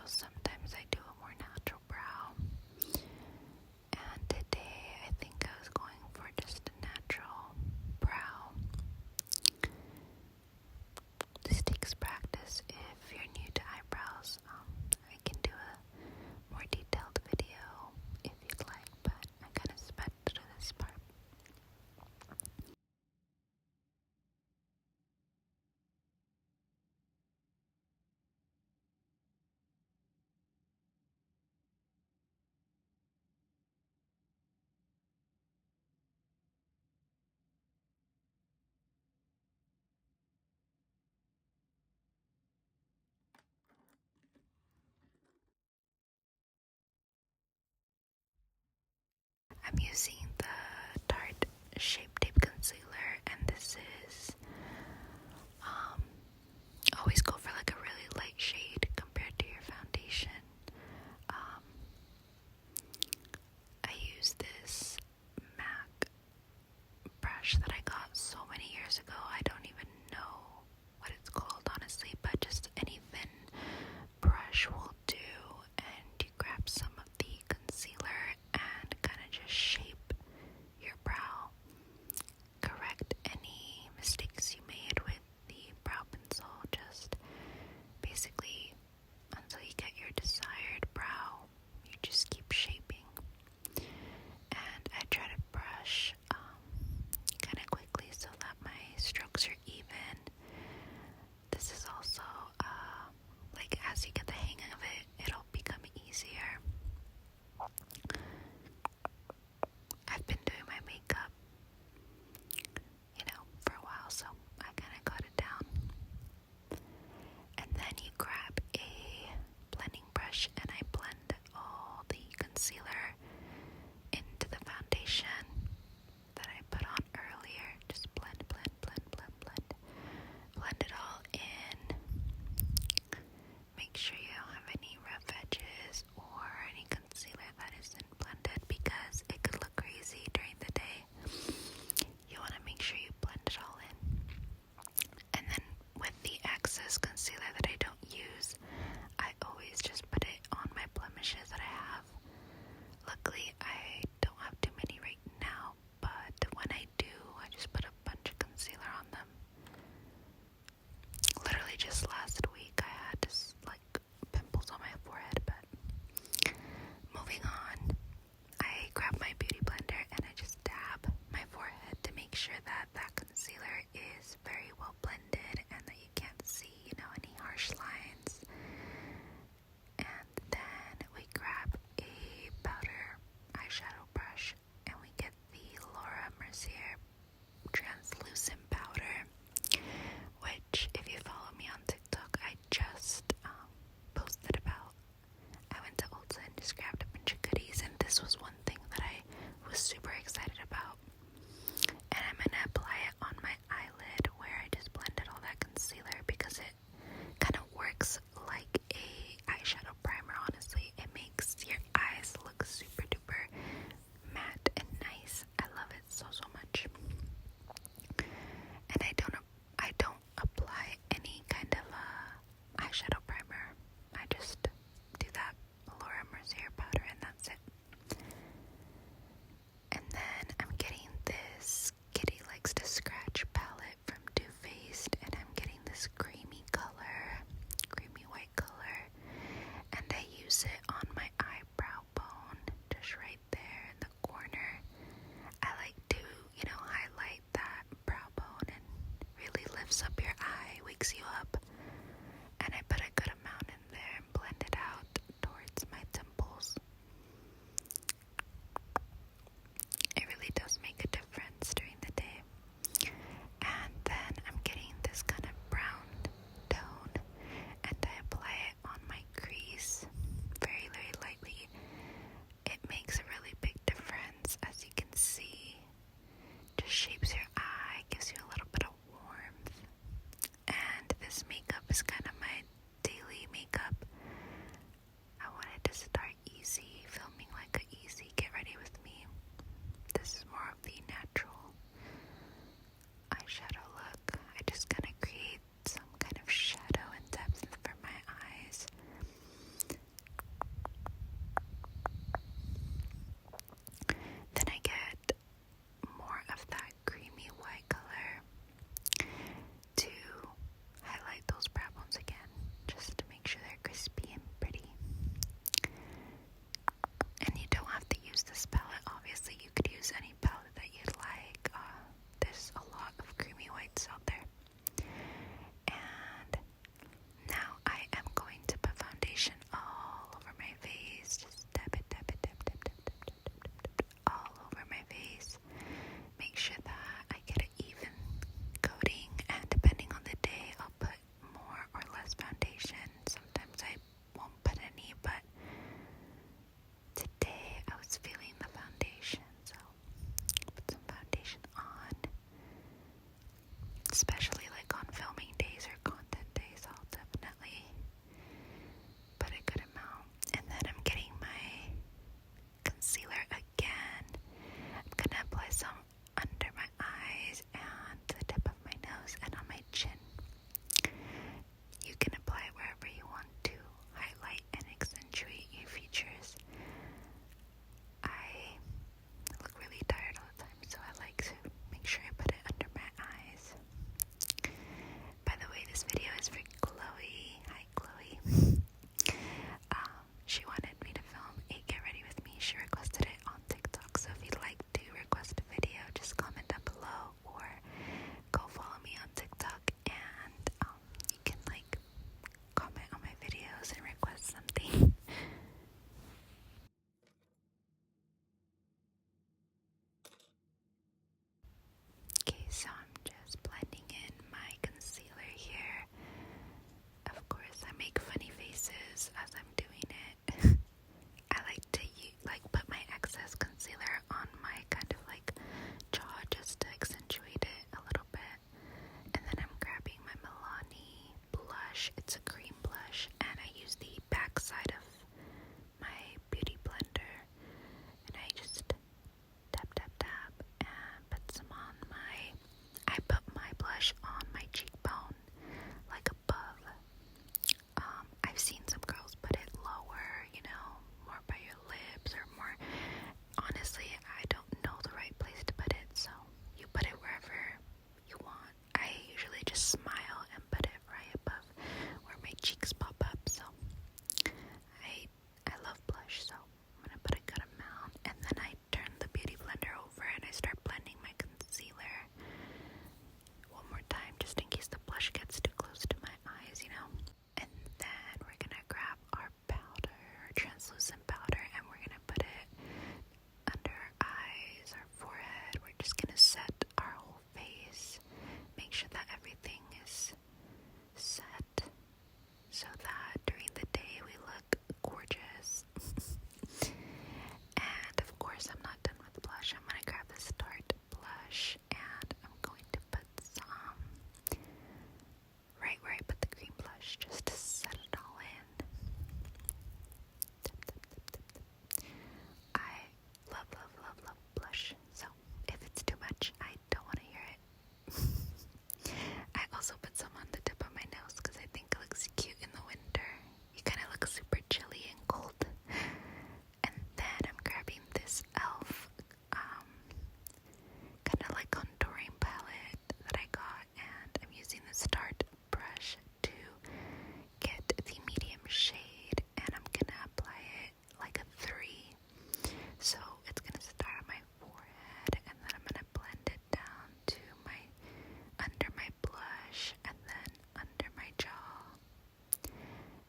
eyebrows. Sometimes I do a more natural brow. And today I think I was going for just a natural brow. This takes practice. If you're new to eyebrows, I can do a more detailed video if you'd like, but I kind of sped through this part. I'm using the Tarte Shape Tape Concealer, and this is, always go for like a really light shade compared to your foundation. I use this MAC brush that I got so many years ago. I don't even know what it's called, honestly, but just any thin brush will do, and you grab some of the concealer and kind of just shape your brow. Correct any mistakes you made with the brow pencil. Just basically until you get your desired brow, you just keep shaping. And I try to brush kind of quickly so that my strokes are even. This is also like as you get the hang of it, it'll become easier. I've been doing my makeup, for a while, so I kind of got it down. And then you grab a blending brush and I blend all the concealer into the foundation that I put on earlier. Just blend. Blend it all in. Make sure you don't have any rough edges or any concealer that isn't blended, because it could look crazy during the day. You want to make sure you blend it all in. And then with the excess concealer that I don't use, I always just put it on my blemishes that I have. Luckily, I don't have too many right now, but when I do, I just put a bunch of concealer on them. Literally just last week, I had just like pimples on my forehead, but moving on, I grab my beauty blender and I just dab my forehead to make sure that that concealer is very well blended and that you can't see, any harsh lines. And then we grab a powder eyeshadow brush and we get the Laura Mercier translucent powder, which, if you follow me on TikTok, I just posted about. I went to Ulta and just grabbed a bunch of goodies, and this was one thing that I was super excited about. And I'm gonna apply it on my eyelid where I just blended all that concealer, because it kind of works like a eyeshadow primer. Honestly, it makes your eyes look super duper matte and nice. I love it so much. And I don't apply any kind of eyeshadow primer. I just do that Laura Mercier powder and that's it. And then I'm getting this Kitty Likes to Scratch palette from Too Faced, and I'm getting this creamy white color, and I use it on my eyebrow bone, just right there in the corner. I like to, highlight that brow bone, and really lifts up your eye, wakes you up. And I put a good amount in there and blend it out towards my temples. It really does make a difference during the day. And then I'm getting this kind of brown tone, and I apply it on my crease very, very lightly. It makes a really big difference, as you can see. Just shapes your eye, gives you a little bit of warmth. And this translucent powder, and we're gonna put it under our eyes, our forehead. We're just gonna set our whole face, make sure that everything is set so that during the day we look gorgeous. And of course, I'm not done with blush. I'm gonna grab this Tarte blush and I'm going to put some right where I put the green blush, just to set it all in. I love, love, love, love blush, so if it's too much, I don't want to hear it. I also put some on the tip of my nose because I think it looks cute in the winter. You kind of look super chilly and cold. And then I'm grabbing this e.l.f. Kind of like contouring palette that I got, and I'm using this Tarte brush to get the medium shade, and I'm gonna apply it like a 3. So it's gonna start on my forehead, and then I'm gonna blend it down to under my blush, and then under my jaw.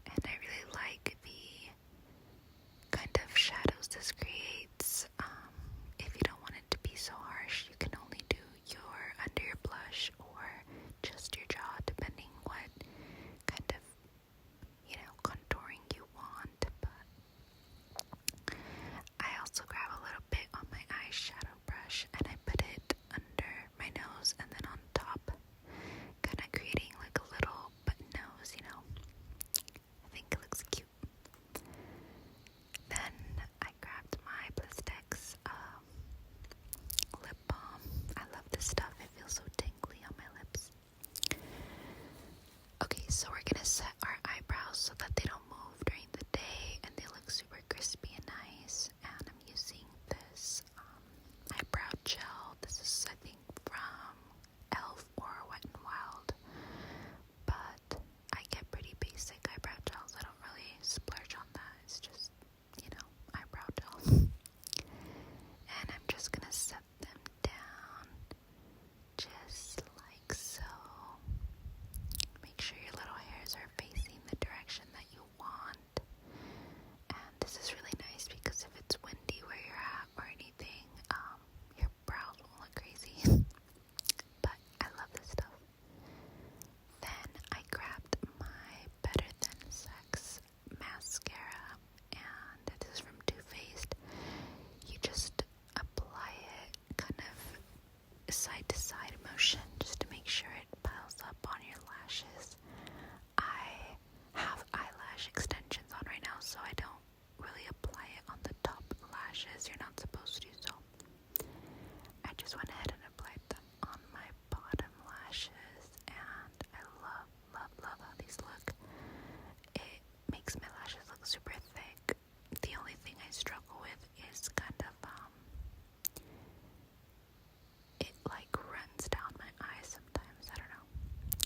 And I really like the kind of shadows this creates. If you don't want it to be so harsh, you can only do your under your blush or just your jaw, depending what kind of, contouring you want. But I also grab a little bit on my eyeshadow brush and I put it under my nose and then on top, kind of creating like a little button nose, I think it looks cute. Then I grabbed my Blistex lip balm. I love this stuff. It feels so tingly on my lips. Okay, so we're gonna set our eyebrows so that they don't move during the day and they look super crispy and nice. And I'm using this eyebrow gel. This is, I think, from e.l.f. or Wet n Wild. But I get pretty basic eyebrow gels. I don't really splurge on that. It's just, eyebrow gel. And I'm just gonna set them down just like so. Make sure your little hairs are facing the direction that you want. And this is really nice because if it's windy where you're at or anything, your brows won't look crazy. But I love this stuff. Then I grabbed my Better Than Sex mascara, and this is from Too Faced. You just apply it kind of side to side motion just to make sure it piles up on your lashes. I have eyelash extensions on right now, so I don't really apply it on the top lashes. You're not supposed to, so I just went ahead and applied them on my bottom lashes, and I love, love, love how these look. It makes my lashes look super thick. The only thing I struggle with is kind of, it like runs down my eyes sometimes. I don't know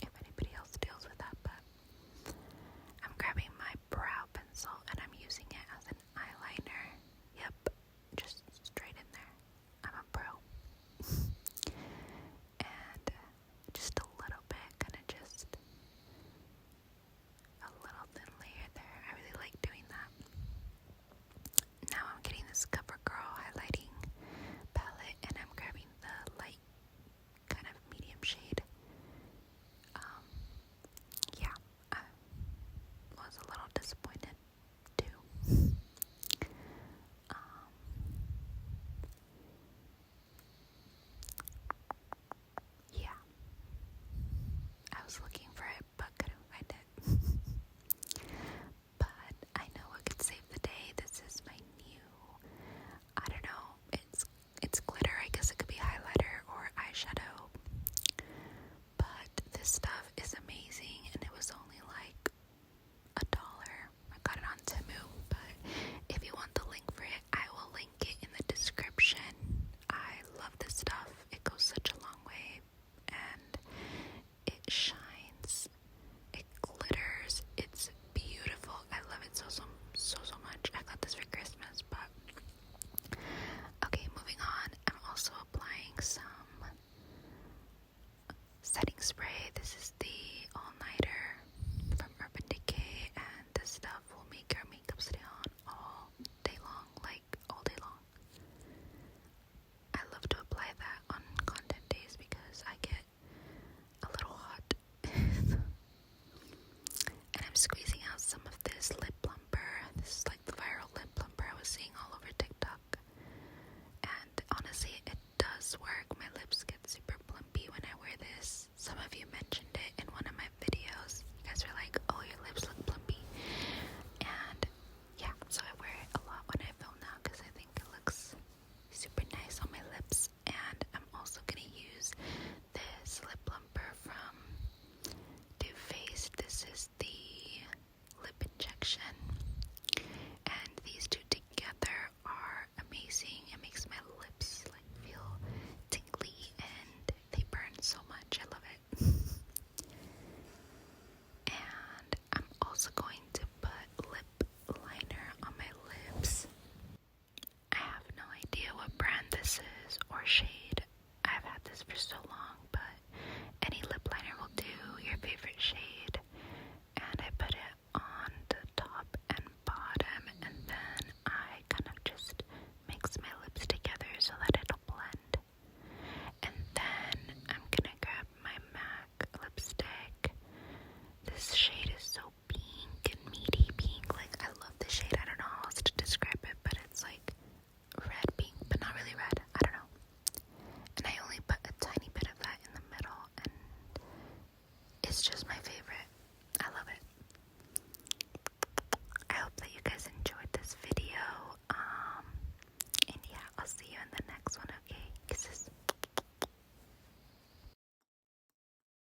if anybody else deals with that, but I'm grabbing my brow pencil and I'm using it as an eyeliner. Yep, just straight in there. I'm a pro. And just a little bit, kind of just a little thin layer there. I really like doing that. Now I'm getting this CoverGirl highlighting palette and I'm grabbing the light kind of medium shade. Yeah, I was a little disappointed too. Yeah, I was looking